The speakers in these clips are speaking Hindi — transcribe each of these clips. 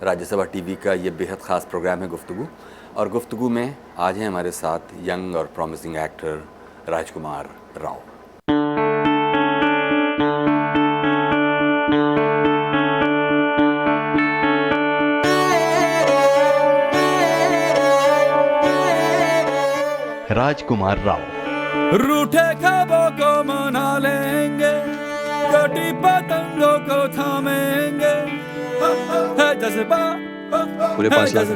राज्यसभा टीवी का ये बेहद ख़ास प्रोग्राम है गुफ्तगू। और गुफ्तगू में आज हैं हमारे साथ यंग और प्रॉमिसिंग एक्टर राजकुमार राव। राजकुमार राव रूठे ख्वाबों को मना लेंगे, कटी पतंगों को थामेंगे, है जज्बा पूरे 5 लाख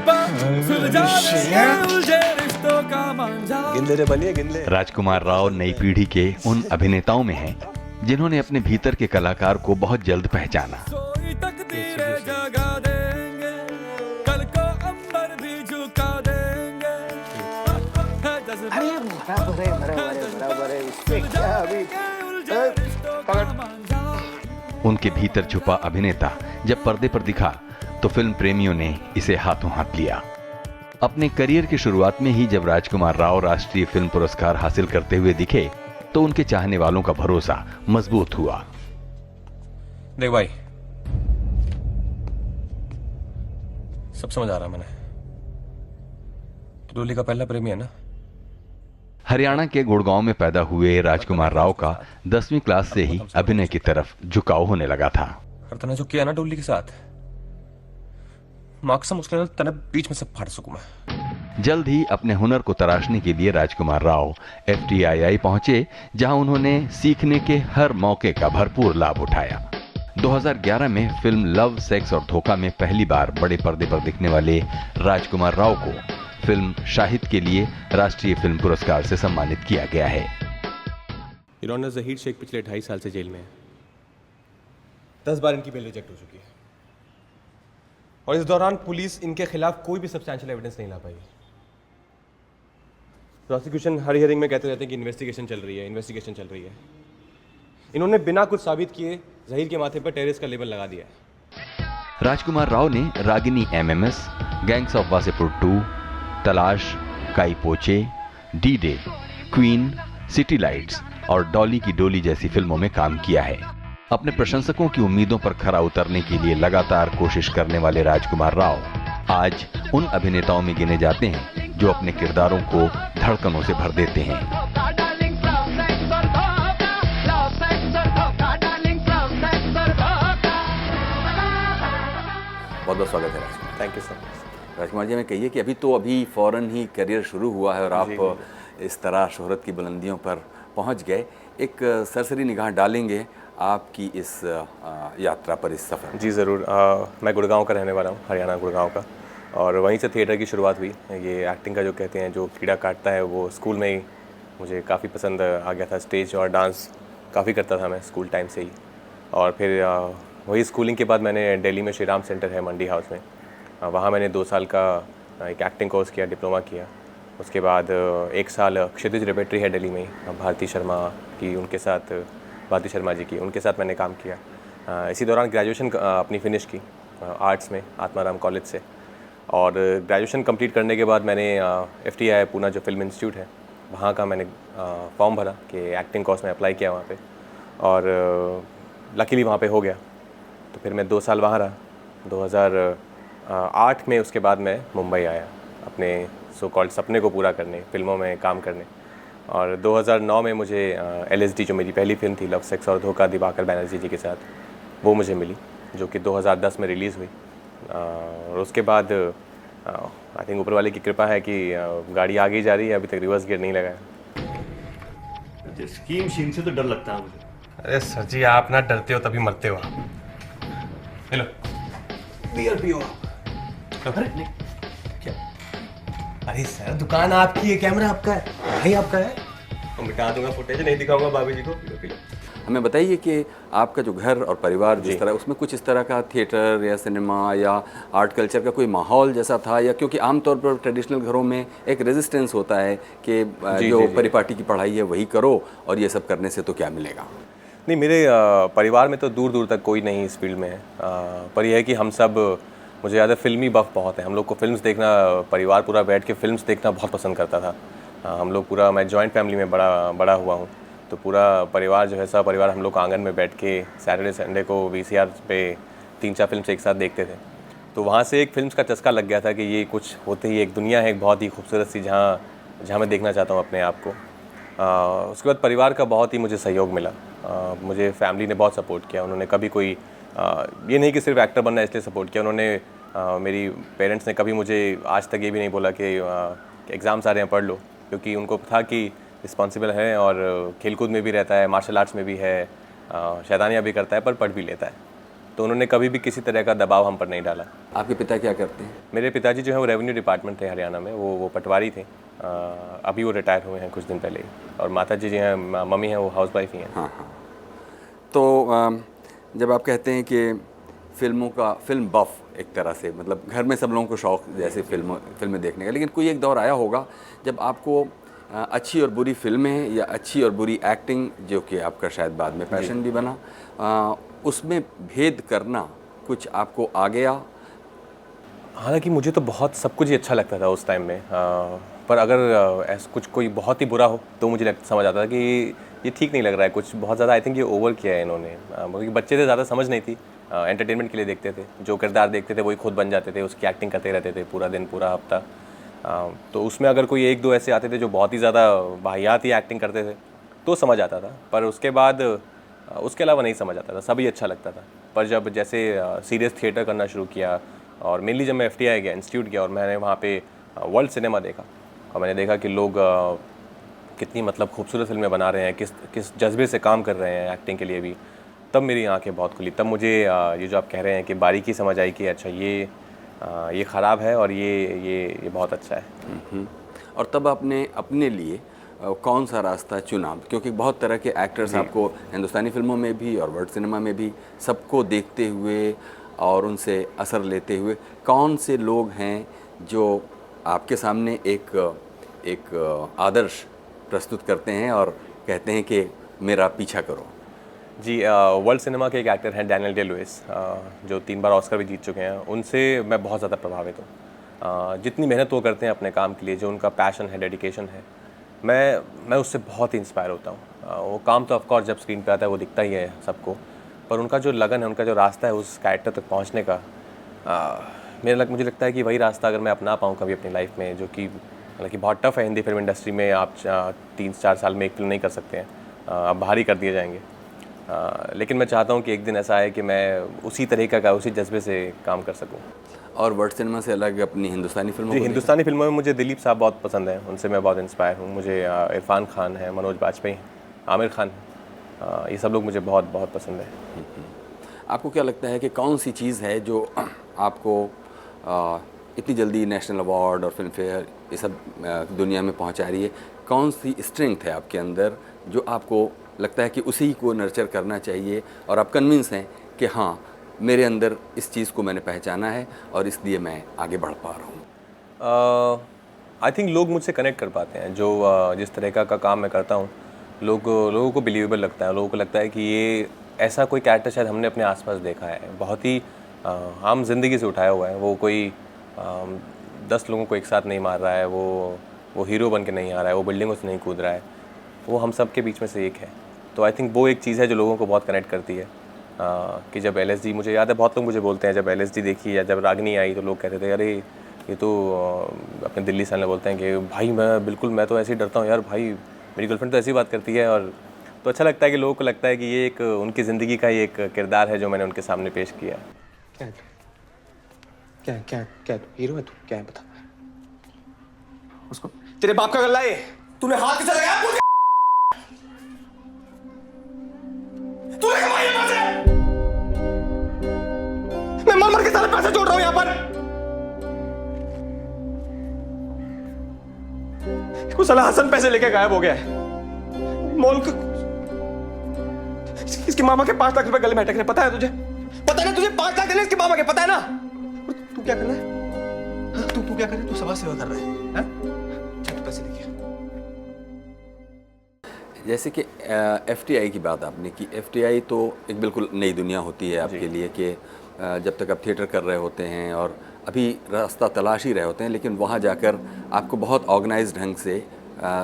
उलझे रिश्तों का मांझा। गिन ले बनिए गिन ले। राजकुमार राव नई पीढ़ी के उन अभिनेताओं में हैं जिन्होंने अपने भीतर के कलाकार को बहुत जल्द पहचाना। सोई तकदीरें जगा देंगे, कल को अंबर भी झुका देंगे, है जज्बा उलझे रिश्तों का मांझा। उनके भीतर छुपा अभिनेता जब पर्दे पर दिखा तो फिल्म प्रेमियों ने इसे हाथों हाथ लिया। अपने करियर की शुरुआत में ही जब राजकुमार राव राष्ट्रीय फिल्म पुरस्कार हासिल करते हुए दिखे तो उनके चाहने वालों का भरोसा मजबूत हुआ। देख भाई, सब समझ आ रहा मैंने। तो डोली का पहला प्रेमी है ना? हरियाणा के गुड़गांव में पैदा हुए राजकुमार राव का 10वीं क्लास से ही अभिनय की तरफ झुकाव होने लगा था। और तने जो किया ना डोली के साथ, माकसम उसके तने बीच में से फाड़ सकूं मैं। जल्द ही अपने हुनर को तराशने के लिए राजकुमार राव FTII पहुंचे, जहां उन्होंने सीखने के हर मौके का भरपूर लाभ उठाया। 2011 में फिल्म लव, सेक्स और धोखा में पहली बार बड़े पर्दे पर दिखने वाले राजकुमार राव को फिल्म शाहिद के लिए राष्ट्रीय फिल्म पुरस्कार से सम्मानित किया गया है। योर ऑनर, ज़हीर शेख पिछले 2.5 साल से जेल में है। 10 बार इनकी बेल रिजेक्ट हो चुकी है और इस दौरान पुलिस इनके खिलाफ कोई भी सब्सटैंशियल एविडेंस नहीं ला पाई। प्रोसिक्यूशन हर हियरिंग में कहते रहते हैं कि इन्वेस्टिगेशन चल रही है, इन्वेस्टिगेशन चल रही है। इन्होंने बिना कुछ साबित किए ज़हीर के माथे पर टेररिस्ट का लेबल लगा दिया है। राजकुमार राव ने Ragini MMS, gangs of Wasseypur 2, तलाश, काई पोचे, D-Day, क्वीन, सिटी लाइट्स और डॉली की डोली जैसी फिल्मों में काम किया है। अपने प्रशंसकों की उम्मीदों पर खरा उतरने के लिए लगातार कोशिश करने वाले राजकुमार राव आज उन अभिनेताओं में गिने जाते हैं जो अपने किरदारों को धड़कनों से भर देते हैं। बहुत बहुत स्वागत है Rajkumar. Thank you sir. Rajkumar ji, हमें कहिए कि अभी फ़ौरन ही करियर शुरू हुआ है और आप इस तरह शोहरत की बुलंदियों पर पहुंच गए। एक सरसरी निगाह डालेंगे आपकी इस यात्रा पर, इस सफ़र। जी ज़रूर। मैं गुड़गांव का रहने वाला हूँ, हरियाणा गुड़गांव का, और वहीं से थिएटर की शुरुआत हुई। ये एक्टिंग का जो कहते हैं, जो कीड़ा काटता है, वो स्कूल में ही मुझे काफ़ी पसंद आ गया था। स्टेज और डांस काफ़ी करता था मैं स्कूल टाइम से ही। और फिर वही स्कूलिंग के बाद मैंने दिल्ली में श्री राम सेंटर है मंडी हाउस में, वहाँ मैंने 2 साल का एक एक्टिंग कोर्स किया, डिप्लोमा किया। उसके बाद 1 साल क्षितिज रेपेट्री है दिल्ली में ही, भारती शर्मा की, उनके साथ, भारती शर्मा जी की, उनके साथ मैंने काम किया। इसी दौरान ग्रेजुएशन अपनी फिनिश की आर्ट्स में आत्माराम कॉलेज से। और ग्रेजुएशन कंप्लीट करने के बाद मैंने FTII पूना जो फिल्म इंस्टीट्यूट है, वहाँ का मैंने फॉर्म भरा कि एक्टिंग कोर्स में अप्लाई किया वहाँ पे, और लकीली वहाँ पे हो गया। तो फिर मैं 2 साल वहाँ रहा। 2008 में उसके बाद मैं मुंबई आया अपने सो कॉल्ड सपने को पूरा करने, फिल्मों में काम करने। और 2009 में मुझे LSD, जो मेरी पहली फिल्म थी, लव, सेक्स और धोखा, दिवाकर बैनर्जी जी के साथ, वो मुझे मिली, जो कि 2010 में रिलीज़ हुई। और उसके बाद आई थिंक ऊपर वाले की कृपा है कि गाड़ी आगे जा रही है, अभी तक रिवर्स गियर नहीं लगा है। स्कीम शीन से तो डर लगता है मुझे। अरे सर जी, आप ना डरते हो तभी मरते हो। हेलो, बियर पियो। अरे नहीं, क्या? अरे सर, दुकान आपकी है, कैमरा आपका है, भाई आपका है। तो मिटा दूंगा फुटेज, नहीं दिखाऊंगा भाभी जी को। पिलो। हमें बताइए कि आपका जो घर और परिवार जिस तरह, उसमें कुछ इस तरह का थिएटर या सिनेमा या आर्ट कल्चर का कोई माहौल जैसा था, या क्योंकि आमतौर पर ट्रेडिशनल घरों में एक रेजिस्टेंस होता है कि जो परिपाटी की पढ़ाई है वही करो और ये सब करने से तो क्या मिलेगा? नहीं, मेरे परिवार में तो दूर दूर तक कोई नहीं इस फील्ड में है, पर यह है कि हम सब, मुझे ज़्यादा फिल्मी बफ बहुत है। हम लोग को फिल्म्स देखना, परिवार पूरा बैठ के फिल्म्स देखना बहुत पसंद करता था। हम लोग पूरा, मैं जॉइंट फैमिली में बड़ा हुआ हूँ, तो पूरा परिवार जो है, सब परिवार हम लोग आंगन में बैठ के सैटरडे संडे को VCR पे 3-4 फिल्म एक साथ देखते थे। तो वहाँ से एक फिल्म का चस्का लग गया था कि ये कुछ होते ही एक दुनिया है, एक बहुत ही खूबसूरत सी, जहाँ मैं देखना चाहता हूँ अपने आप को। उसके बाद परिवार का बहुत ही मुझे सहयोग मिला। मुझे फैमिली ने बहुत सपोर्ट किया। उन्होंने कभी कोई ये नहीं कि सिर्फ एक्टर बनना है इसलिए सपोर्ट किया। उन्होंने मेरी पेरेंट्स ने कभी मुझे आज तक ये भी नहीं बोला कि एग्ज़ाम्स आ रहे हैं पढ़ लो, क्योंकि उनको था कि रिस्पॉन्सिबल है और खेलकूद में भी रहता है, मार्शल आर्ट्स में भी है, शैतानियाँ भी करता है, पर पढ़ भी लेता है। तो उन्होंने कभी भी किसी तरह का दबाव हम पर नहीं डाला। आपके पिता क्या करते हैं? मेरे पिताजी जो है वो रेवेन्यू डिपार्टमेंट थे हरियाणा में, वो पटवारी थे। अभी वो रिटायर हुए हैं कुछ दिन पहले ही। और माताजी जो हैं, मम्मी हैं, वो हाउसवाइफ ही हैं। हाँ हाँ। तो जब आप कहते हैं कि फिल्म बफ एक तरह से, मतलब घर में सब लोगों को शौक जैसे फिल्में देखने का, लेकिन कोई एक दौर आया होगा जब आपको अच्छी और बुरी फिल्में या अच्छी और बुरी एक्टिंग, जो कि आपका शायद बाद में पैशन भी बना, उसमें भेद करना कुछ आपको आ गया? हालांकि मुझे तो बहुत सब कुछ ही अच्छा लगता था उस टाइम में, पर अगर ऐसा कुछ कोई बहुत ही बुरा हो तो मुझे समझ आता था कि ये ठीक नहीं लग रहा है, कुछ बहुत ज़्यादा आई थिंक ये ओवर किया है इन्होंने। क्योंकि बच्चे थे, ज़्यादा समझ नहीं थी, एंटरटेनमेंट के लिए देखते थे, जो किरदार देखते थे वही खुद बन जाते थे, उसकी एक्टिंग करते रहते थे पूरा दिन पूरा हफ्ता। तो उसमें अगर कोई एक दो ऐसे आते थे जो बहुत ही ज़्यादा वाहियात ही एक्टिंग करते थे तो समझ आता था, पर उसके बाद उसके अलावा नहीं समझ आता था, सभी अच्छा लगता था। पर जब जैसे सीरियस थिएटर करना शुरू किया और मेनली जब मैं FTI गया, इंस्टीट्यूट गया, और मैंने वहाँ पे वर्ल्ड सिनेमा देखा और मैंने देखा कि लोग कितनी मतलब खूबसूरत फिल्में बना रहे हैं, किस जज्बे से काम कर रहे हैं एक्टिंग के लिए भी, तब मेरी आंखें बहुत खुली। तब मुझे ये जो आप कह रहे हैं कि बारीकी समझ आई कि अच्छा ये ख़राब है और ये बहुत अच्छा है। और तब आपने अपने लिए कौन सा रास्ता चुना? क्योंकि बहुत तरह के एक्टर्स आपको हिंदुस्तानी फिल्मों में भी और वर्ल्ड सिनेमा में भी, सबको देखते हुए और उनसे असर लेते हुए, कौन से लोग हैं जो आपके सामने एक आदर्श प्रस्तुत करते हैं और कहते हैं कि मेरा पीछा करो? जी, वर्ल्ड सिनेमा के एक एक्टर हैं डैनियल डे लुइस, जो 3 बार ऑस्कर भी जीत चुके हैं। उनसे मैं बहुत ज़्यादा प्रभावित हूँ। जितनी मेहनत वो करते हैं अपने काम के लिए, जो उनका पैशन है, डेडिकेशन है, मैं उससे बहुत ही इंस्पायर होता हूँ। वो काम तो ऑफकोर्स जब स्क्रीन पे आता है वो दिखता ही है सबको, पर उनका जो लगन है, उनका जो रास्ता है उस कैरेक्टर तक पहुँचने का, मुझे लगता है कि वही रास्ता अगर मैं अपना पाऊँ कभी अपनी लाइफ में, जो कि हालांकि बहुत टफ़ है हिंदी फिल्म इंडस्ट्री में, आप 3-4 साल में एक फिल्म नहीं कर सकते हैं, आप बाहर ही कर दिए जाएंगे। लेकिन मैं चाहता हूँ कि एक दिन ऐसा आए कि मैं उसी तरीक़ा का, उसी जज्बे से काम कर सकूँ। और वर्ल्ड सिनेमा से अलग अपनी हिंदुस्तानी फिल्मों जी, को हिंदुस्तानी फिल्मों में मुझे दिलीप साहब बहुत पसंद हैं, उनसे मैं बहुत इंस्पायर हूँ। मुझे इरफान खान है, मनोज बाजपेयी, आमिर खान, ये सब लोग मुझे बहुत बहुत पसंद है। आपको क्या लगता है कि कौन सी चीज़ है जो आपको इतनी जल्दी नेशनल अवार्ड और फिल्म फेयर ये सब दुनिया में पहुंचा रही है? कौन सी स्ट्रेंथ है आपके अंदर जो आपको लगता है कि उसी को नर्चर करना चाहिए और आप कन्विंस हैं कि हाँ, मेरे अंदर इस चीज़ को मैंने पहचाना है और इसलिए मैं आगे बढ़ पा रहा हूँ? आई थिंक लोग मुझसे कनेक्ट कर पाते हैं, जो जिस तरह का काम मैं करता हूँ, लोगों को बिलीवेबल लगता है। लोगों को लगता है कि ये ऐसा कोई कैरेक्टर शायद हमने अपने आसपास देखा है, बहुत ही आम जिंदगी से उठाया हुआ है। वो कोई 10 लोगों को एक साथ नहीं मार रहा है, वो हीरो बन के नहीं आ रहा है, वो बिल्डिंगों से नहीं कूद रहा है, वो हम सब के बीच में से एक है। तो आई थिंक वो एक चीज़ है जो लोगों को बहुत कनेक्ट करती है। कि जब LSD, मुझे याद है बहुत लोग मुझे बोलते हैं, जब LSD देखी या जब रागनी आई तो लोग कहते थे अरे ये तो अपने दिल्ली से आने बोलते हैं कि भाई मैं तो ऐसे ही डरता हूँ यार, भाई मेरी गर्लफ्रेंड तो ऐसी बात करती है। और तो अच्छा लगता है कि लोगों को लगता है कि ये एक उनकी ज़िंदगी का ही एक किरदार है जो मैंने उनके सामने पेश किया। क्या क्या क्या क्या हीरो है तू? क्या है बता उसको। तेरे बाप का गल्ला है, तूने हाथ किसे लगाया? तूने कमाई है पैसे? मैं मर के सारे पैसे जोड़ रहा हूं यहां पर। कुछ साला हसन पैसे लेके गायब हो गया है। मॉल का इसके मामा के 5 लाख रुपए गले में अटक रहे, पता है तुझे? पता है ना तुझे? 5 लाख देने इसके मामा के, पता है ना? तू क्या कर रहा है? तू क्या कर रहा है? तू समाज सेवा कर रहा है? हाँ? चल पैसे लेके। जैसे कि FTI की बात आपने की, FTI तो एक बिल्कुल नई दुनिया होती है आपके लिए कि जब तक आप थिएटर कर रहे होते हैं और अभी रास्ता तलाश ही रहे होते हैं, लेकिन वहाँ जाकर आपको बहुत ऑर्गेनाइज्ड ढंग से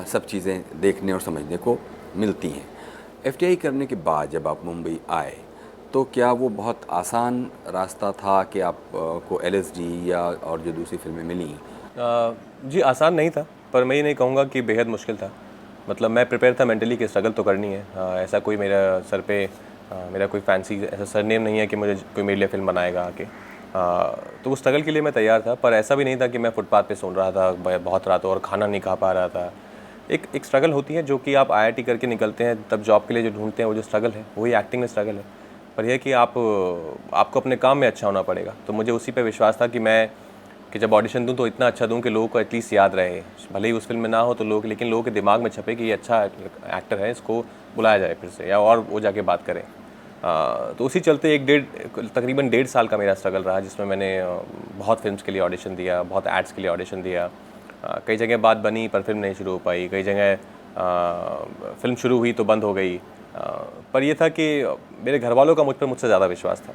सब चीज़ें देखने और समझने को मिलती हैं। FTI करने के बाद जब आप मुंबई आए तो क्या वो बहुत आसान रास्ता था कि आप को LSD या और जो दूसरी फिल्में मिली? जी आसान नहीं था, पर मैं ये नहीं कहूँगा कि बेहद मुश्किल था। मतलब मैं प्रिपेयर था मेंटली कि स्ट्रगल तो करनी है। ऐसा कोई मेरा सर पे मेरा कोई फैंसी ऐसा सरनेम नहीं है कि मुझे कोई मेरे लिए फ़िल्म बनाएगा आके। तो उस स्ट्रगल के लिए मैं तैयार था, पर ऐसा भी नहीं था कि मैं फुटपाथ पे सुन रहा था बहुत रातों और खाना नहीं खा पा रहा था। एक स्ट्रगल होती है जो कि आप IIT करके निकलते हैं, तब जॉब के लिए जो ढूंढते हैं वो जो स्ट्रगल है वही एक्टिंग में स्ट्रगल है। पर यह है कि आपको अपने काम में अच्छा होना पड़ेगा। तो मुझे उसी पे विश्वास था कि जब ऑडिशन दूं तो इतना अच्छा दूं कि लोगों को एटलीस्ट याद रहे, भले ही उस फिल्म में ना हो तो लेकिन लोगों के दिमाग में छपे कि ये अच्छा एक्टर है, इसको बुलाया जाए फिर से या और वो जाके बात करें। तो उसी चलते तकरीबन 1.5 साल का मेरा स्ट्रगल रहा, जिसमें मैंने बहुत फिल्म्स के लिए ऑडिशन दिया, बहुत एड्स के लिए ऑडिशन दिया। कई जगह बात बनी पर फिल्म नहीं शुरू हो पाई, कई जगह फिल्म शुरू हुई तो बंद हो गई। पर यह था कि मेरे घर वालों का मुझसे ज़्यादा विश्वास था।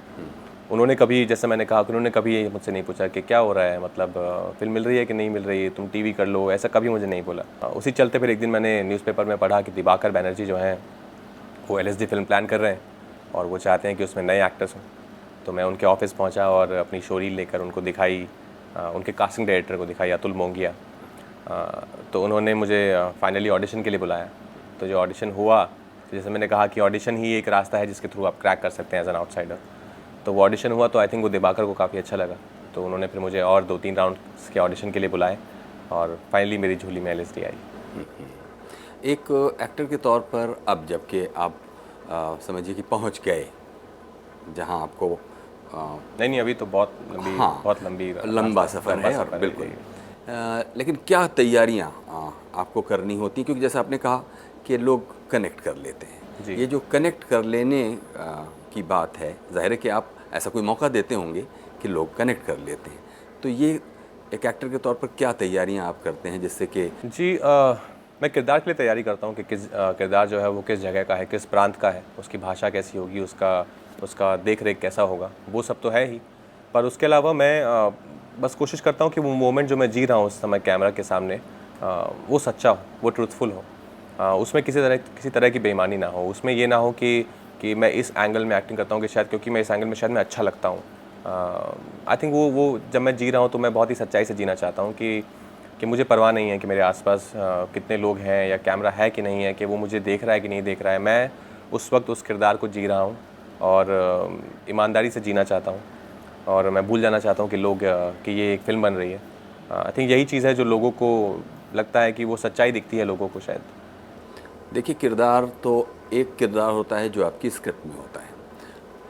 उन्होंने कभी, जैसे मैंने कहा कि उन्होंने कभी ये मुझसे नहीं पूछा कि क्या हो रहा है, मतलब फिल्म मिल रही है कि नहीं मिल रही है, तुम टीवी कर लो, ऐसा कभी मुझे नहीं बोला। उसी चलते फिर एक दिन मैंने न्यूज़पेपर में पढ़ा कि दिवाकर बैनर्जी जो हैं वो LSD फिल्म प्लान कर रहे हैं और वो चाहते हैं कि उसमें नए एक्टर्स हों। तो मैं उनके ऑफिस पहुंचा और अपनी शोरील लेकर उनको दिखाई, उनके कास्टिंग डायरेक्टर को दिखाई, अतुल मोंगिया। तो उन्होंने मुझे फाइनली ऑडिशन के लिए बुलाया। तो जो ऑडिशन हुआ, तो जैसे मैंने कहा कि ऑडिशन ही एक रास्ता है जिसके थ्रू आप क्रैक कर सकते हैं एज एन आउटसाइडर। तो वो ऑडिशन हुआ तो आई थिंक वो दिवाकर को काफ़ी अच्छा लगा। तो उन्होंने फिर मुझे और 2-3 राउंड्स के ऑडिशन के लिए बुलाए और फाइनली मेरी झोली में LSD आई। एक एक्टर के तौर पर अब जबकि आप समझिए कि पहुंच गए जहां आपको नहीं अभी तो बहुत लंबी लंबा सफ़र है और बिल्कुल लेकिन क्या तैयारियां आपको करनी होती, क्योंकि जैसा आपने कहा कि लोग कनेक्ट कर लेते हैं, ये जो कनेक्ट कर लेने की बात है, जाहिर है कि आप ऐसा कोई मौका देते होंगे कि लोग कनेक्ट कर लेते हैं, तो ये एक एक्टर के तौर पर क्या तैयारियां आप करते हैं जिससे कि? जी मैं किरदार के लिए तैयारी करता हूँ कि किस किरदार जो है वो किस जगह का है, किस प्रांत का है, उसकी भाषा कैसी होगी, उसका देख रेख कैसा होगा, वो सब तो है ही। पर उसके अलावा मैं बस कोशिश करता हूँ कि वो मोमेंट जो मैं जी रहा हूँ उस समय कैमरा के सामने वो सच्चा हो, वो ट्रूथफुल हो, उसमें किसी तरह की बेईमानी ना हो, उसमें ये ना हो कि मैं इस एंगल में एक्टिंग करता हूँ कि शायद क्योंकि मैं इस एंगल में शायद मैं अच्छा लगता हूँ। आई थिंक वो जब मैं जी रहा हूँ तो मैं बहुत ही सच्चाई से जीना चाहता हूँ कि मुझे परवाह नहीं है कि मेरे आसपास कितने लोग हैं या कैमरा है कि नहीं है, कि वो मुझे देख रहा है कि नहीं देख रहा है। मैं उस वक्त उस किरदार को जी रहा हूँ और ईमानदारी से जीना चाहता हूँ और मैं भूल जाना चाहता हूँ कि ये एक फ़िल्म बन रही है। आई थिंक यही चीज़ है जो लोगों को लगता है कि वो सच्चाई दिखती है लोगों को शायद। देखिए, किरदार तो एक किरदार होता है जो आपकी स्क्रिप्ट में होता है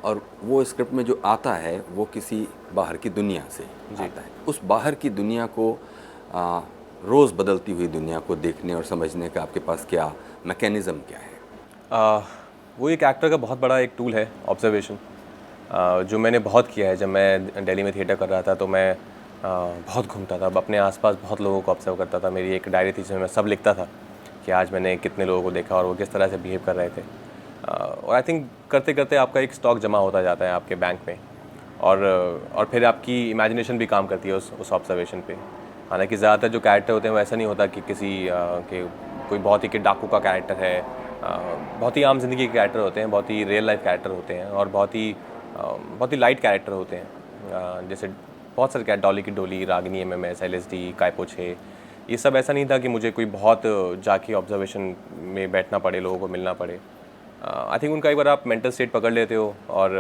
और वो स्क्रिप्ट में जो आता है वो किसी बाहर की दुनिया से आता है। उस बाहर की दुनिया को रोज़ बदलती हुई दुनिया को देखने और समझने का आपके पास क्या मैकेनिज़्म क्या है? वो एक एक्टर का बहुत बड़ा एक टूल है ऑब्जर्वेशन, जो मैंने बहुत किया है। जब मैं दिल्ली में थिएटर कर रहा था तो मैं बहुत घूमता था, अपने आसपास बहुत लोगों को ऑब्जर्व करता था। मेरी एक डायरी थी जिसमें मैं सब लिखता था कि आज मैंने कितने लोगों को देखा और वो किस तरह से बिहेव कर रहे थे। और आई थिंक करते करते आपका एक स्टॉक जमा होता जाता है आपके बैंक में और फिर आपकी इमेजिनेशन भी काम करती है उस ऑब्जर्वेशन पे। हालांकि ज़्यादातर जो कैरेक्टर होते हैं वो ऐसा नहीं होता कि कोई बहुत ही डाकू का कैरेक्टर है, बहुत ही आम जिंदगी के कैरेक्टर होते हैं, बहुत ही रियल लाइफ कैरेक्टर होते हैं और बहुत ही लाइट कैरेक्टर होते हैं। जैसे बहुत सारे कैरेक्टर, डॉली की डोली, रागिनी MMS, LSD, काय पोछे, ये सब ऐसा नहीं था कि मुझे कोई बहुत जाके ऑब्जर्वेशन में बैठना पड़े, लोगों को मिलना पड़े। आई थिंक उनका एक बार आप मेंटल स्टेट पकड़ लेते हो और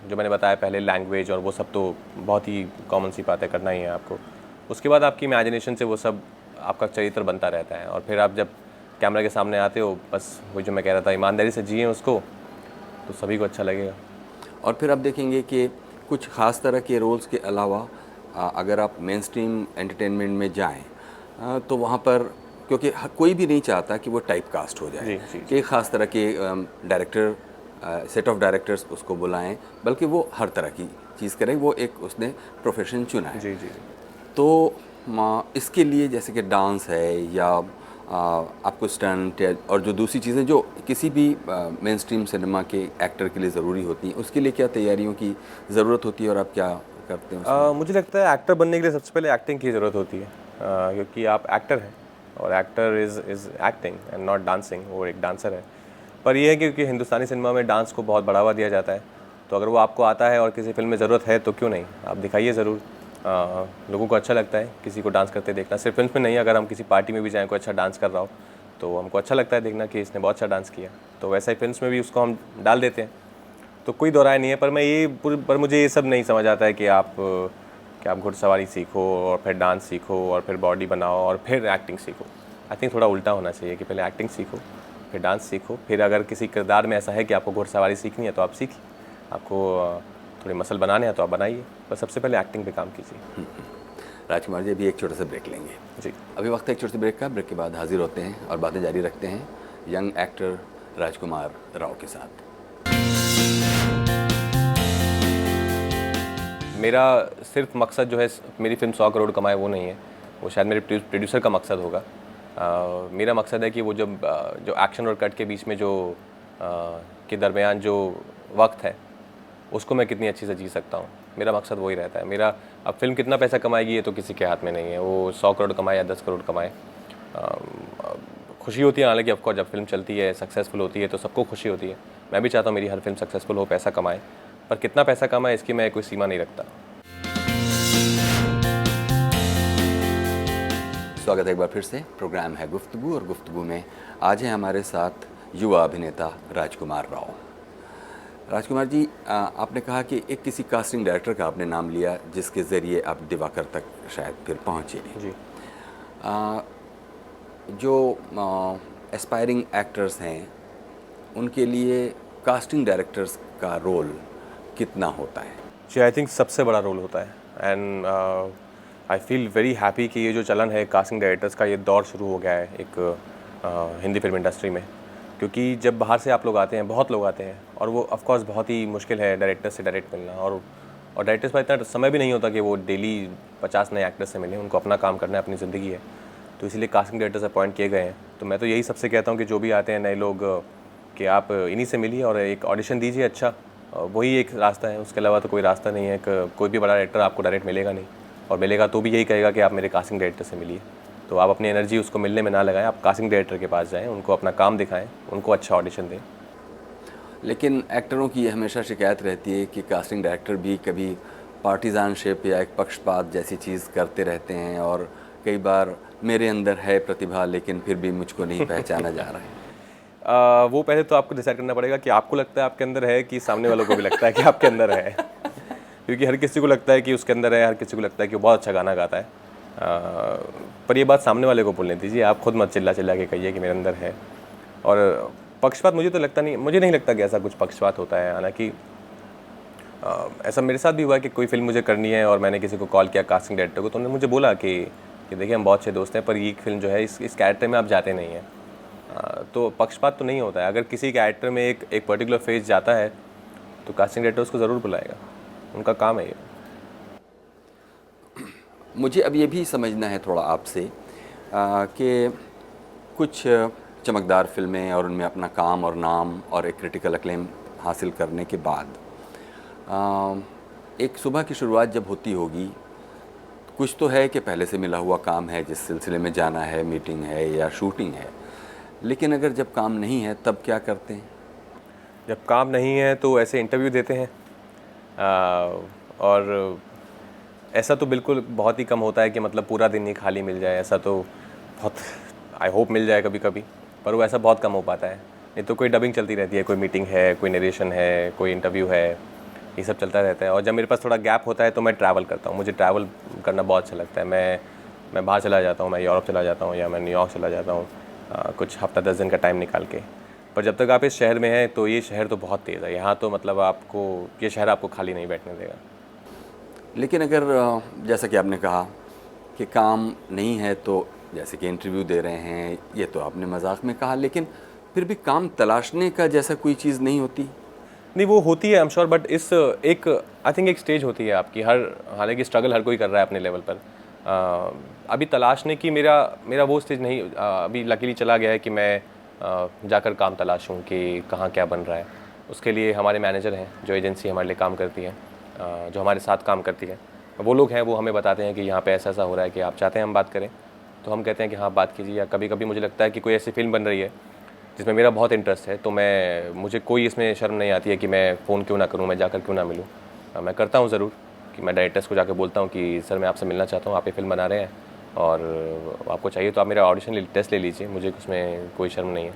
जो मैंने बताया पहले लैंग्वेज और वो सब तो बहुत ही कॉमन सी बात है, करना ही है आपको। उसके बाद आपकी इमेजिनेशन से वो सब आपका चरित्र बनता रहता है और फिर आप जब कैमरा के सामने आते हो, बस वो जो मैं कह रहा था, ईमानदारी से जिए उसको, तो सभी को अच्छा लगेगा। और फिर आप देखेंगे कि कुछ ख़ास तरह के रोल्स के अलावा अगर आप मेन स्ट्रीम एंटरटेनमेंट में जाएं तो वहाँ पर, क्योंकि कोई भी नहीं चाहता कि वो टाइप कास्ट हो जाए कि ख़ास तरह के डायरेक्टर, सेट ऑफ डायरेक्टर्स उसको बुलाएं, बल्कि वो हर तरह की चीज़ करें। वो एक उसने प्रोफेशन चुना है। जी। तो इसके लिए जैसे कि डांस है या आपको स्टंट और जो दूसरी चीज़ें जो किसी भी मेन स्ट्रीम सिनेमा के एक्टर के लिए ज़रूरी होती हैं, उसके लिए क्या तैयारियों की ज़रूरत होती है और आप क्या करते हैं? मुझे लगता है एक्टर बनने के लिए सबसे पहले एक्टिंग की ज़रूरत होती है, क्योंकि आप एक्टर हैं और actor is acting and not dancing. वो एक डांसर है। पर यह है कि क्योंकि हिंदुस्तानी सिनेमा में डांस को बहुत बढ़ावा दिया जाता है तो अगर वो आपको आता है और किसी फिल्म में ज़रूरत है तो क्यों नहीं, आप दिखाइए ज़रूर। लोगों को अच्छा लगता है किसी को डांस करते देखना, सिर्फ फिल्म में नहीं, अगर हम किसी पार्टी में भी जाएँ कोई अच्छा डांस कर रहा हो तो हमको अच्छा लगता है देखना कि इसने बहुत अच्छा डांस किया, तो वैसा ही फिल्म में भी उसको हम डाल देते हैं। तो कोई दो राय नहीं है, पर मुझे ये सब नहीं समझ आता है कि आप घुड़सवारी सीखो और फिर डांस सीखो और फिर बॉडी बनाओ और फिर एक्टिंग सीखो। आई थिंक थोड़ा उल्टा होना चाहिए कि पहले एक्टिंग सीखो, फिर डांस सीखो, फिर अगर किसी किरदार में ऐसा है कि आपको घुड़सवारी सीखनी है तो आप सीखिए, आपको थोड़ी मसल बनाने हैं तो आप बनाइए, पर सबसे पहले एक्टिंग पे काम कीजिए। राजकुमार जी, अभी एक छोटा सा ब्रेक लेंगे जी। अभी वक्त है एक छोटे से ब्रेक का। ब्रेक के बाद हाजिर होते हैं और बातें जारी रखते हैं यंग एक्टर राजकुमार राव के साथ। मेरा सिर्फ मकसद जो है मेरी फिल्म 100 करोड़ कमाए वो नहीं है, वो शायद मेरे प्रोड्यूसर का मकसद होगा। मेरा मकसद है कि वो जो एक्शन और कट के बीच में के दरमियान जो वक्त है उसको मैं कितनी अच्छी से जी सकता हूँ, मेरा मकसद वही रहता है। मेरा अब फिल्म कितना पैसा कमाएगी ये तो किसी के हाथ में नहीं है, वो 100 करोड़ कमाए या 10 करोड़ कमाए, खुशी होती है। हालांकि ऑफकोर्स जब फिल्म चलती है, सक्सेसफुल होती है तो सबको खुशी होती है। मैं भी चाहता हूँ मेरी हर फिल्म सक्सेसफुल हो, पैसा कमाए, पर कितना पैसा कमाए इसकी मैं कोई सीमा नहीं रखता। स्वागत है एक बार फिर से। प्रोग्राम है गुफ्तगू और गुफ्तगू में आज है हमारे साथ युवा अभिनेता राजकुमार राव। राजकुमार जी, आपने कहा कि एक किसी कास्टिंग डायरेक्टर का आपने नाम लिया जिसके ज़रिए आप दिवाकर तक शायद फिर पहुँचे। जी। जो एस्पायरिंग एक्टर्स हैं उनके लिए कास्टिंग डायरेक्टर्स का रोल कितना होता है? जी, आई थिंक सबसे बड़ा रोल होता है and I feel very happy कि ये जो चलन है कास्टिंग डायरेक्टर्स का, ये दौर शुरू हो गया है एक हिंदी फिल्म इंडस्ट्री में, क्योंकि जब बाहर से आप लोग आते हैं, बहुत लोग आते हैं, और वो ऑफ कोर्स बहुत ही मुश्किल है डायरेक्टर से डायरेक्ट मिलना, और डायरेक्टर्स पर इतना समय भी नहीं होता कि वो डेली 50 नए एक्टर्स से मिलें, उनको अपना काम करना है, अपनी ज़िंदगी है, तो इसीलिए कास्टिंग डायरेक्टर्स अपॉइंट किए गए हैं। तो मैं तो यही सबसे कहता हूँ कि जो भी आते हैं नए लोग कि आप इन्हीं से मिलिए और एक ऑडिशन दीजिए अच्छा, वही एक रास्ता है, उसके अलावा तो कोई रास्ता नहीं है। कोई भी बड़ा डायरेक्टर आपको डायरेक्ट मिलेगा नहीं, और मिलेगा तो भी यही कहेगा कि आप मेरे कास्टिंग डायरेक्टर से मिलिए। तो आप अपनी एनर्जी उसको मिलने में ना लगाएं, आप कास्टिंग डायरेक्टर के पास जाएं, उनको अपना काम दिखाएं, उनको अच्छा ऑडिशन दें। लेकिन एक्टरों की हमेशा शिकायत रहती है कि कास्टिंग डायरेक्टर भी कभी पार्टिजानशिप या एक पक्षपात जैसी चीज़ करते रहते हैं, और कई बार मेरे अंदर है प्रतिभा लेकिन फिर भी मुझको नहीं पहचाना जा रहा है। वो पहले तो आपको डिसाइड करना पड़ेगा कि आपको लगता है आपके अंदर है कि सामने वालों को भी लगता है कि आपके अंदर है, क्योंकि हर किसी को लगता है कि उसके अंदर है, हर किसी को लगता है कि वो बहुत अच्छा गाना गाता है, पर ये बात सामने वाले को बोलने दीजिए, आप खुद मत चिल्ला के कहिए कि मेरे अंदर है। और पक्षपात मुझे नहीं लगता कि ऐसा कुछ पक्षपात होता है। हालांकि ऐसा मेरे साथ भी हुआ कि कोई फिल्म मुझे करनी है और मैंने किसी को कॉल किया कास्टिंग डायरेक्टर को, तो उन्होंने मुझे बोला कि देखिए हम बहुत अच्छे दोस्त हैं पर ये फिल्म जो है इस कैरेक्टर में आप जाते नहीं हैं। तो पक्षपात तो नहीं होता है, अगर किसी कैरेक्टर में एक पर्टिकुलर फेज जाता है तो कास्टिंग डायरेक्टर उसको ज़रूर बुलाएगा, उनका काम है ये। मुझे अब ये भी समझना है थोड़ा आपसे कि कुछ चमकदार फिल्में और उनमें अपना काम और नाम और एक क्रिटिकल अक्लेम हासिल करने के बाद एक सुबह की शुरुआत जब होती होगी, कुछ तो है कि पहले से मिला हुआ काम है जिस सिलसिले में जाना है, मीटिंग है या शूटिंग है, लेकिन अगर जब काम नहीं है तब क्या करते हैं? जब काम नहीं है तो ऐसे इंटरव्यू देते हैं, और ऐसा तो बिल्कुल बहुत ही कम होता है कि मतलब पूरा दिन ही खाली मिल जाए, ऐसा तो बहुत आई होप मिल जाए कभी कभी, पर वो ऐसा बहुत कम हो पाता है। नहीं तो कोई डबिंग चलती रहती है, कोई मीटिंग है, कोई नरेशन है, कोई इंटरव्यू है, ये सब चलता रहता है। और जब मेरे पास थोड़ा गैप होता है तो मैं ट्रैवल करता हूँ, मुझे ट्रैवल करना बहुत अच्छा लगता है। मैं बाहर चला जाता हूँ, मैं यूरोप चला जाता हूँ या मैं न्यूयॉर्क चला जाता हूँ, कुछ हफ्ता 10 दिन का टाइम निकाल के। पर जब तक आप इस शहर में हैं तो ये शहर तो बहुत तेज़ है, यहाँ तो मतलब ये शहर आपको खाली नहीं बैठने देगा। लेकिन अगर जैसा कि आपने कहा कि काम नहीं है, तो जैसे कि इंटरव्यू दे रहे हैं, ये तो आपने मजाक में कहा, लेकिन फिर भी काम तलाशने का जैसा कोई चीज़ नहीं होती? नहीं, वो होती है I am sure, but I think एक स्टेज होती है आपकी, हालांकि स्ट्रगल हर कोई कर रहा है अपने लेवल पर। अभी तलाशने की मेरा वो स्टेज नहीं अभी लकीली चला गया है कि मैं जाकर काम तलाशूं कि कहाँ क्या बन रहा है। उसके लिए हमारे मैनेजर हैं, जो एजेंसी हमारे लिए काम करती है, जो हमारे साथ काम करती है, वो लोग हैं, वो हमें बताते हैं कि यहाँ पे ऐसा हो रहा है कि आप चाहते हैं हम बात करें, तो हम कहते हैं कि हाँ बात कीजिए। या कभी कभी मुझे लगता है कि कोई ऐसी फिल्म बन रही है जिसमें मेरा बहुत इंटरेस्ट है, तो मुझे कोई इसमें शर्म नहीं आती है कि मैं फ़ोन क्यों ना करूँ, मैं जाकर क्यों ना मिलूँ। मैं करता हूँ ज़रूर कि मैं डायरेक्टर्स को जाकर बोलता हूँ कि सर मैं आपसे मिलना चाहता हूँ, आप ये फ़िल्म बना रहे हैं और आपको चाहिए तो आप मेरा ऑडिशन टेस्ट ले लीजिए, मुझे उसमें कोई शर्म नहीं है।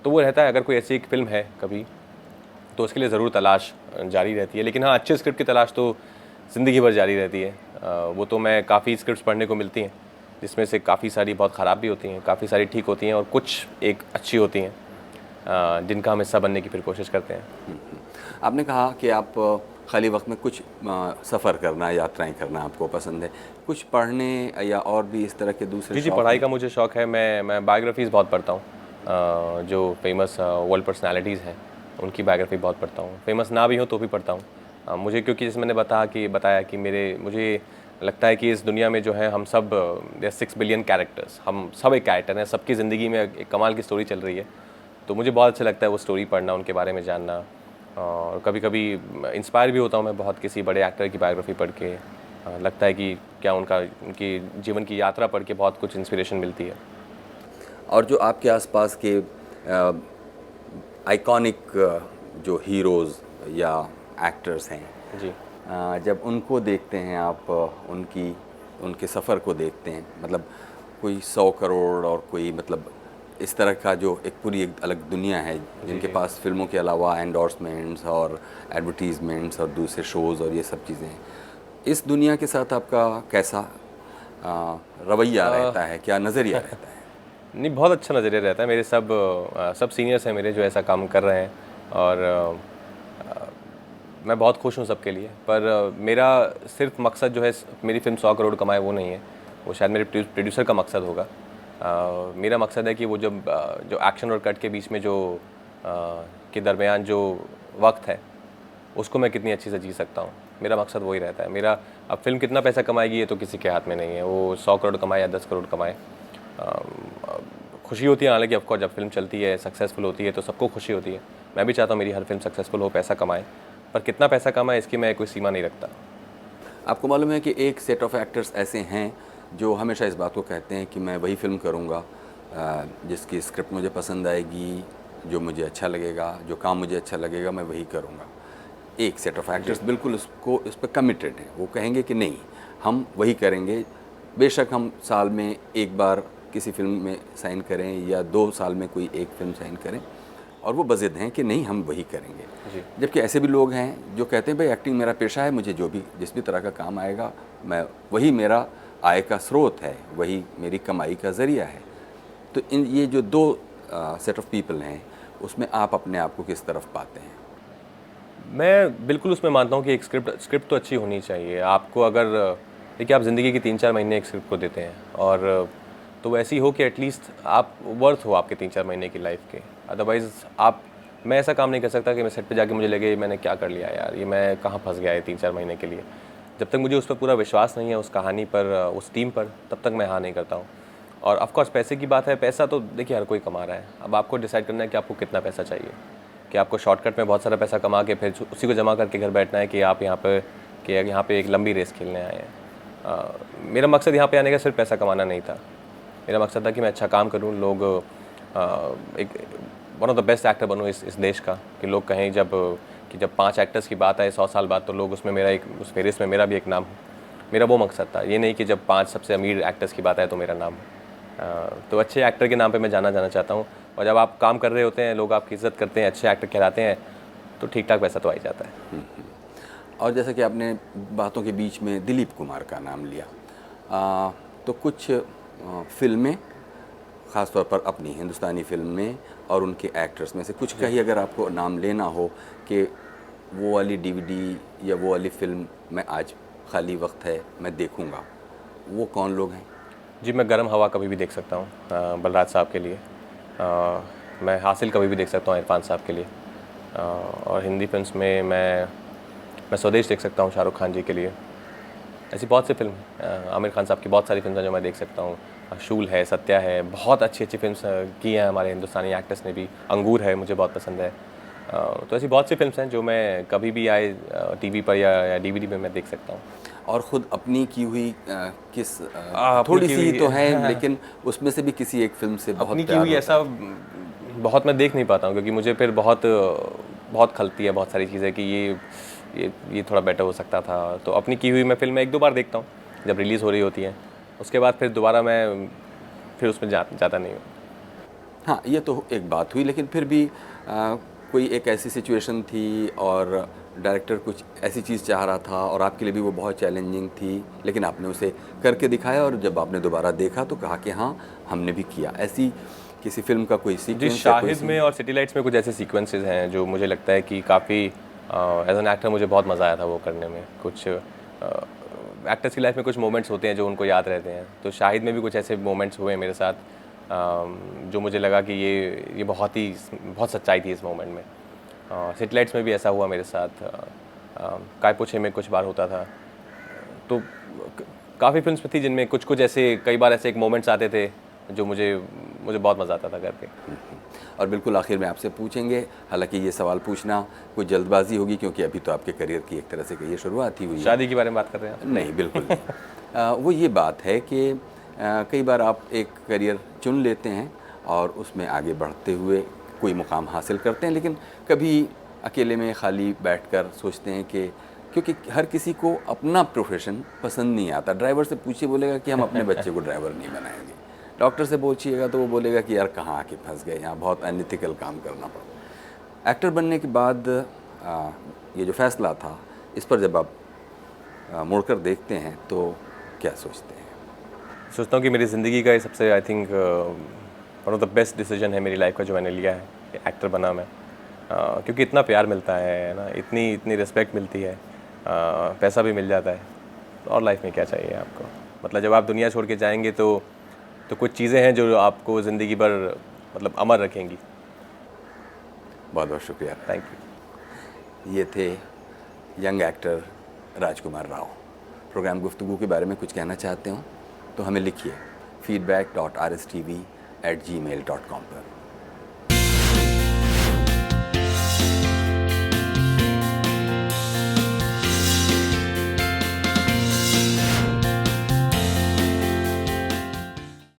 तो वो रहता है, अगर कोई ऐसी एक फ़िल्म है कभी तो उसके लिए ज़रूर तलाश जारी रहती है। लेकिन हाँ, अच्छे स्क्रिप्ट की तलाश तो ज़िंदगी भर जारी रहती है। वो तो मैं काफ़ी स्क्रिप्ट्स पढ़ने को मिलती हैं, जिसमें से काफ़ी सारी बहुत ख़राब भी होती हैं, काफ़ी सारी ठीक होती हैं और कुछ एक अच्छी होती हैं जिनका हम हिस्सा बनने की फिर कोशिश करते हैं। आपने कहा कि आप खाली वक्त में कुछ सफ़र करना, यात्राएं करना आपको पसंद है, कुछ पढ़ने या और भी इस तरह के दूसरे जी, शौक पढ़ाई हैं? का मुझे शौक़ है। मैं बायोग्राफीज़ बहुत पढ़ता हूँ। जो फेमस वर्ल्ड पर्सनैलिटीज़ हैं उनकी बायोग्राफी बहुत पढ़ता हूँ। फेमस ना भी हो तो भी पढ़ता हूँ। मुझे क्योंकि जैसे मैंने बताया कि मुझे लगता है कि इस दुनिया में जो है हम सब 6 बिलियन कैरेक्टर्स, हम सब एक कैरेक्टर हैं, सबकी ज़िंदगी में एक कमाल की स्टोरी चल रही है। तो मुझे बहुत अच्छा लगता है वो स्टोरी पढ़ना, उनके बारे में जानना। और कभी कभी इंस्पायर भी होता हूँ मैं बहुत किसी बड़े एक्टर की बायोग्राफी पढ़ के। लगता है कि क्या उनकी जीवन की यात्रा पढ़ के बहुत कुछ इंस्पिरेशन मिलती है। और जो आपके आसपास के आइकॉनिक जो हीरोज़ या एक्टर्स हैं जी, जब उनको देखते हैं आप, उनके सफ़र को देखते हैं, मतलब कोई 100 करोड़ और कोई मतलब इस तरह का जो एक पूरी एक अलग दुनिया है जिनके पास फिल्मों के अलावा एंडोर्समेंट्स और एडवर्टीज़मेंट्स और दूसरे शोज़ और ये सब चीज़ें हैं, इस दुनिया के साथ आपका कैसा रवैया रहता है, क्या नज़रिया रहता है? नहीं, बहुत अच्छा नज़रिया रहता है। मेरे सब सीनियर्स हैं मेरे जो ऐसा काम कर रहे हैं और मैं बहुत खुश हूँ सबके लिए। पर मेरा सिर्फ मकसद जो है मेरी फ़िल्म 100 करोड़ कमाए वो नहीं है, वो शायद मेरे प्रोड्यूसर का मकसद होगा। मेरा मकसद है कि वो जब जो एक्शन और कट के बीच में जो के दरमियान जो वक्त है उसको मैं कितनी अच्छी से जी सकता हूँ, मेरा मकसद वही रहता है। मेरा अब फिल्म कितना पैसा कमाएगी ये तो किसी के हाथ में नहीं है, वो 100 करोड़ कमाए या 10 करोड़ कमाए। खुशी होती है हालांकि ऑफकोर्स जब फिल्म चलती है, सक्सेसफुल होती है तो सबको खुशी होती है। मैं भी चाहता हूँ मेरी हर फिल्म सक्सेसफुल हो, पैसा कमाए, पर कितना पैसा कमाए इसकी मैं कोई सीमा नहीं रखता। आपको मालूम है कि एक सेट ऑफ एक्टर्स ऐसे हैं जो हमेशा इस बात को कहते हैं कि मैं वही फिल्म करूँगा जिसकी स्क्रिप्ट मुझे पसंद आएगी, जो मुझे अच्छा लगेगा, जो काम मुझे अच्छा लगेगा, मैं वही करूँगा। एक सेट ऑफ एक्टर्स बिल्कुल उस पर कमिटेड हैं, वो कहेंगे कि नहीं हम वही करेंगे, बेशक हम साल में एक बार किसी फिल्म में साइन करें या 2 साल में कोई एक फिल्म साइन करें, और वो बज़िद हैं कि नहीं हम वही करेंगे। जबकि ऐसे भी लोग हैं जो कहते हैं भाई एक्टिंग मेरा पेशा है, मुझे जिस भी तरह का काम आएगा मैं वही मेरा आय का स्रोत है, वही मेरी कमाई का ज़रिया है। तो ये जो 2 सेट ऑफ पीपल हैं उसमें आप अपने आप को किस तरफ पाते हैं? मैं बिल्कुल उसमें मानता हूँ कि एक स्क्रिप्ट तो अच्छी होनी चाहिए। आपको अगर देखिए आप ज़िंदगी के 3-4 महीने एक स्क्रिप्ट को देते हैं और तो वैसी हो कि एटलीस्ट आप वर्थ हो आपके 3-4 महीने की लाइफ के। अदरवाइज़ मैं ऐसा काम नहीं कर सकता कि मैं सेट पे जाके मुझे लगे मैंने क्या कर लिया यार, ये मैं कहाँ फंस गया है 3-4 महीने के लिए। जब तक मुझे उस पर पूरा विश्वास नहीं है, उस कहानी पर, उस टीम पर, तब तक मैं हाँ नहीं करता हूँ। और ऑफकोर्स पैसे की बात है, पैसा तो देखिए हर कोई कमा रहा है। अब आपको डिसाइड करना है कि आपको कितना पैसा चाहिए, कि आपको शॉर्टकट में बहुत सारा पैसा कमा के फिर उसी को जमा करके घर बैठना है कि आप यहाँ पे एक लंबी रेस खेलने आए हैं। मेरा मकसद यहाँ पे आने का सिर्फ पैसा कमाना नहीं था, मेरा मकसद था कि मैं अच्छा काम करूँ, लोग एक one of the best actor बनूँ इस देश का, कि लोग कहें जब 5 एक्टर्स की बात आए 100 साल बाद तो लोग उसमें उस फेरिस्त में मेरा भी एक नाम हो। मेरा वो मकसद था, ये नहीं कि जब 5 सबसे अमीर एक्टर्स की बात आए तो मेरा नाम हो। तो अच्छे एक्टर के नाम पे मैं जाना चाहता हूँ, और जब आप काम कर रहे होते हैं, लोग आपकी इज़्ज़त करते हैं, अच्छे एक्टर कहलाते हैं, तो ठीक ठाक पैसा तो आ ही जाता है। और जैसा कि आपने बातों के बीच में दिलीप कुमार का नाम लिया, तो कुछ फिल्में ख़ास तौर पर अपनी हिंदुस्तानी फिल्म में और उनके एक्टर्स में से कुछ का ही अगर आपको नाम लेना हो कि वो वाली DVD या वो वाली फिल्म मैं आज खाली वक्त है मैं देखूंगा, वो कौन लोग हैं? जी, मैं गर्म हवा कभी भी देख सकता हूँ बलराज साहब के लिए। मैं हासिल कभी भी देख सकता हूँ इरफान साहब के लिए। और हिंदी फिल्म्स में मैं स्वदेश देख सकता हूँ शाहरुख खान जी के लिए। ऐसी बहुत सी फिल्म, आमिर खान साहब की बहुत सारी फिल्म हैं जो मैं देख सकता हूँ। शूल है, सत्या है, बहुत अच्छी फिल्म्स की हैं हमारे हिंदुस्तानी एक्टर्स ने भी। अंगूर है, मुझे बहुत पसंद है। तो ऐसी बहुत सी फिल्म्स हैं जो मैं कभी भी आए टीवी पर या डीवीडी पे मैं देख सकता हूँ। और ख़ुद अपनी की हुई किस अपनी थोड़ी की सी हुई- तो है लेकिन उसमें से भी किसी एक फिल्म से बहुत अपनी की प्यार हुई होता ऐसा बहुत मैं देख नहीं पाता हूँ, क्योंकि मुझे फिर बहुत खलती है बहुत सारी चीज़ें कि ये थोड़ा बेटर हो सकता था। तो अपनी की हुई मैं फिल्म एक दो बार देखता हूँ जब रिलीज़ हो रही होती है, उसके बाद फिर दोबारा मैं फिर उसमें जाता नहीं हूँ। हाँ, ये तो एक बात हुई, लेकिन फिर भी कोई एक ऐसी सिचुएशन थी और डायरेक्टर कुछ ऐसी चीज़ चाह रहा था और आपके लिए भी वो बहुत चैलेंजिंग थी, लेकिन आपने उसे करके दिखाया और जब आपने दोबारा देखा तो कहा कि हाँ हमने भी किया। ऐसी किसी फिल्म का कोई जी, सीक्वेंस शाहिद में और सिटी लाइट्स में कुछ ऐसे सीक्वेंसेस हैं जो मुझे लगता है कि काफ़ी एज एन एक्टर मुझे बहुत मज़ा आया था वो करने में। कुछ एक्टर्स की लाइफ में कुछ मोमेंट्स होते हैं जो उनको याद रहते हैं, तो शाहिद में भी कुछ ऐसे मोमेंट्स हुए मेरे साथ जो मुझे लगा कि ये बहुत सच्चाई थी इस मोमेंट में। सिटी लाइट्स में भी ऐसा हुआ मेरे साथ, काय पोछे में कुछ बार होता था। तो काफ़ी फिल्म्स थी जिनमें कुछ ऐसे कई बार ऐसे एक मोमेंट्स आते थे जो मुझे बहुत मज़ा आता था करके। और बिल्कुल आखिर में आपसे पूछेंगे, हालांकि ये सवाल पूछना कोई जल्दबाजी होगी क्योंकि अभी तो आपके करियर की एक तरह से ये शुरुआत ही हुई है। शादी के बारे में बात कर रहे हैं? नहीं, बिल्कुल नहीं। वो ये बात है कि कई बार आप एक करियर चुन लेते हैं और उसमें आगे बढ़ते हुए कोई मुकाम हासिल करते हैं, लेकिन कभी अकेले में खाली बैठकर सोचते हैं कि क्योंकि हर किसी को अपना प्रोफेशन पसंद नहीं आता। ड्राइवर से पूछिए, बोलेगा कि हम अपने बच्चे को ड्राइवर नहीं बनाएंगे। डॉक्टर से पूछिएगा तो वो बोलेगा कि यार कहाँ आके फंस गए, यहाँ बहुत अनइथिकल काम करना पड़ा। एक्टर बनने के बाद ये जो फैसला था, इस पर जब आप मुड़कर देखते हैं तो क्या सोचते हैं? सोचता हूँ कि मेरी ज़िंदगी का ये सबसे I think one of the best decision है मेरी लाइफ का जो मैंने लिया है, कि एक्टर बना मैं। क्योंकि इतना प्यार मिलता है ना, इतनी रिस्पेक्ट मिलती है, पैसा भी मिल जाता है, और लाइफ में क्या चाहिए आपको। मतलब जब आप दुनिया छोड़ के जाएंगे तो कुछ चीज़ें हैं जो आपको ज़िंदगी भर मतलब अमर रखेंगी। बहुत बहुत शुक्रिया। Thank you. ये थे यंग एक्टर राजकुमार राव। प्रोग्राम गुफ्तगू के बारे में कुछ कहना चाहते हो तो हमें लिखिए feedback.rstv@gmail.com पर।